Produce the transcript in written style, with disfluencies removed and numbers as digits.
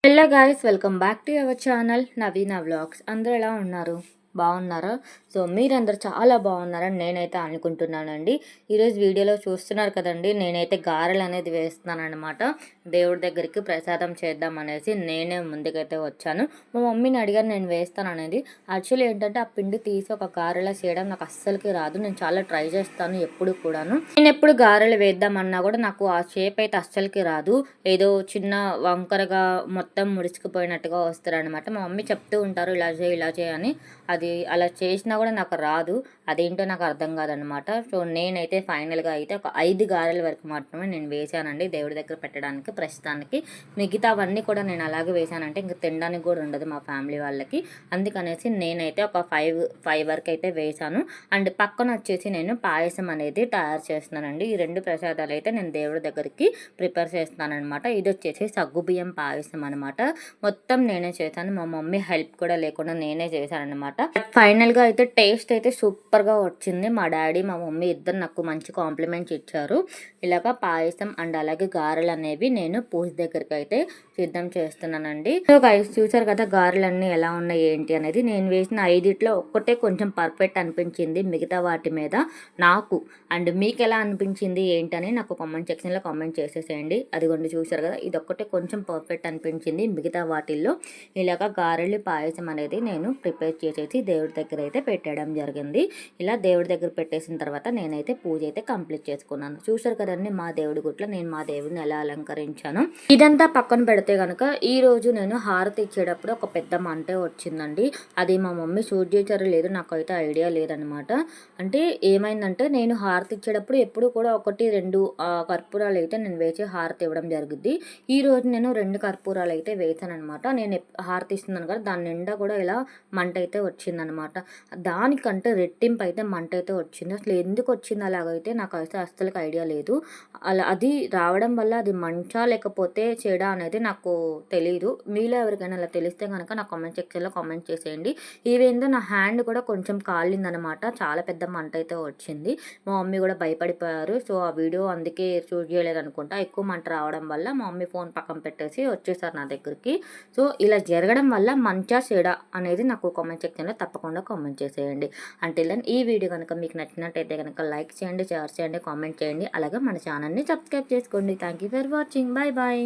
Hello guys, welcome back to our channel Naveena vlogs. అందరూ ఎలా ఉన్నారు? బాగున్నారా? సో మీరందరూ చాలా బాగున్నారని నేనైతే అనుకుంటున్నానండి. ఈరోజు వీడియోలో చూస్తున్నారు కదండి, నేనైతే గారెలు అనేది వేస్తున్నాను అనమాట. దేవుడి దగ్గరికి ప్రసాదం చేద్దాం అనేసి నేనే ముందుకైతే వచ్చాను. మా మమ్మీని అడిగాను నేను వేస్తాను అనేది. యాక్చువల్లీ ఏంటంటే ఆ పిండి తీసి ఒక గారెలా చేయడం నాకు అస్సలకి రాదు. నేను చాలా ట్రై చేస్తాను ఎప్పుడు కూడాను. నేను ఎప్పుడు గారెలు వేద్దామన్నా కూడా నాకు ఆ షేప్ అయితే అస్సలకి రాదు. ఏదో చిన్న వంకరగా మొత్తం ముడుచుకుపోయినట్టుగా వస్తారనమాట. మా మమ్మీ చెప్తూ ఉంటారు ఇలా చేయి ఇలా చేయని. అది అలా చేసినా కూడా నాకు రాదు. అదేంటో నాకు అర్థం కాదనమాట. సో నేనైతే ఫైనల్గా అయితే ఒక 5 గారెల వరకు మాత్రమే నేను వేసానండి దేవుడి దగ్గర పెట్టడానికి ప్రస్తుతానికి. మిగతావన్నీ కూడా నేను అలాగే వేసానంటే ఇంకా తినడానికి కూడా ఉండదు మా ఫ్యామిలీ వాళ్ళకి. అందుకనేసి నేనైతే ఒక 5 వరకు అయితే వేసాను. అండ్ పక్కన వచ్చేసి నేను పాయసం అనేది తయారు చేస్తున్నానండి. ఈ 2 ప్రసాదాలు అయితే నేను దేవుడి దగ్గరికి ప్రిపేర్ చేస్తున్నాను అనమాట. ఇది వచ్చేసి సగ్గుబియ్యం పాయసం అనమాట. మొత్తం నేనే చేశాను. మా మమ్మీ హెల్ప్ కూడా లేకుండా నేనే చేశాను అనమాట. ఫైనల్గా అయితే టేస్ట్ అయితే సూపర్గా వచ్చింది. మా డాడీ మా మమ్మీ ఇద్దరు నాకు మంచి కాంప్లిమెంట్స్ ఇచ్చారు. ఇలాగ పాయసం అండ్ అలాగే గారెలు అనేవి నేను పూజ దగ్గరికి అయితే సిద్ధం చేస్తున్నానండి. సో గైస్ చూసారు కదా గారెలన్నీ ఎలా ఉన్నాయి ఏంటి అనేది. నేను వేసిన 5 ఒక్కటే కొంచెం పర్ఫెక్ట్ అనిపించింది మిగతా వాటి మీద నాకు. అండ్ మీకు ఎలా అనిపించింది ఏంటని నాకు కామెంట్ సెక్షన్లో కామెంట్ చేసేసేయండి. అదిగోండి చూసారు కదా, ఇది ఒక్కటే కొంచెం పర్ఫెక్ట్ అనిపించింది. మిగతా వాటిల్లో ఇలాగ గారెలు పాయసం అనేది నేను ప్రిపేర్ చేసేసి దేవుడి దగ్గర అయితే పెట్టడం జరిగింది. ఇలా దేవుడి దగ్గర పెట్టేసిన తర్వాత నేనైతే పూజ అయితే కంప్లీట్ చేసుకున్నాను. చూసారు కదండి మా దేవుడి గుట్లో నేను మా దేవుడిని ఎలా అలంకరించాను. ఇదంతా పక్కన పెడితే కనుక ఈ రోజు నేను హారతి ఇచ్చేటప్పుడు ఒక పెద్ద మంటే వచ్చిందండి. అది మా మమ్మీ షూట్ చేశారో లేదు నాకైతే ఐడియా లేదనమాట. అంటే ఏమైందంటే నేను హారతి ఇచ్చేటప్పుడు ఎప్పుడు కూడా 1-2 కర్పూరాలు అయితే నేను వేసి హారతి ఇవ్వడం జరుగుద్ది. ఈ రోజు నేను 2 కర్పూరాలు అయితే వేసాను అనమాట. నేను హారతి ఇస్తున్నాను కదా, దాని నిండా కూడా ఇలా మంట అయితే వచ్చిందనమాట. దానికంటే రెట్టింపు అయితే మంట అయితే వచ్చింది. అసలు ఎందుకు వచ్చింది అలాగైతే నాకైతే అస్సలకి ఐడియా లేదు. అలా అది రావడం వల్ల అది మంచా లేకపోతే చెడా అనేది నాకు తెలీదు. మీలో ఎవరికైనా అలా తెలిస్తే కనుక నా కామెంట్ సెక్షన్లో కామెంట్ చేసేయండి. ఈవేందో నా హ్యాండ్ కూడా కొంచెం కాలిందనమాట. చాలా పెద్ద మంట అయితే వచ్చింది. మా మమ్మీ కూడా భయపడిపోయారు. సో ఆ వీడియో అందుకే షూట్ చేయలేదు అనుకుంటా. ఎక్కువ మంట రావడం వల్ల మా మమ్మీ ఫోన్ పక్కన పెట్టేసి వచ్చేసారు నా దగ్గరికి. సో ఇలా జరగడం వల్ల మంచా చెడా అనేది నాకు కామెంట్ సెక్షన్లో తప్పకుండా కామెంట్ చేసేయండి. అంటిల్ దెన్ ఈ వీడియో కనుక మీకు నచ్చినట్టయితే కనుక లైక్ చేయండి, షేర్ చేయండి, కామెంట్ చేయండి. అలాగే మన ఛానల్ని సబ్స్క్రైబ్ చేసుకోండి. Thank you for watching. Bye bye.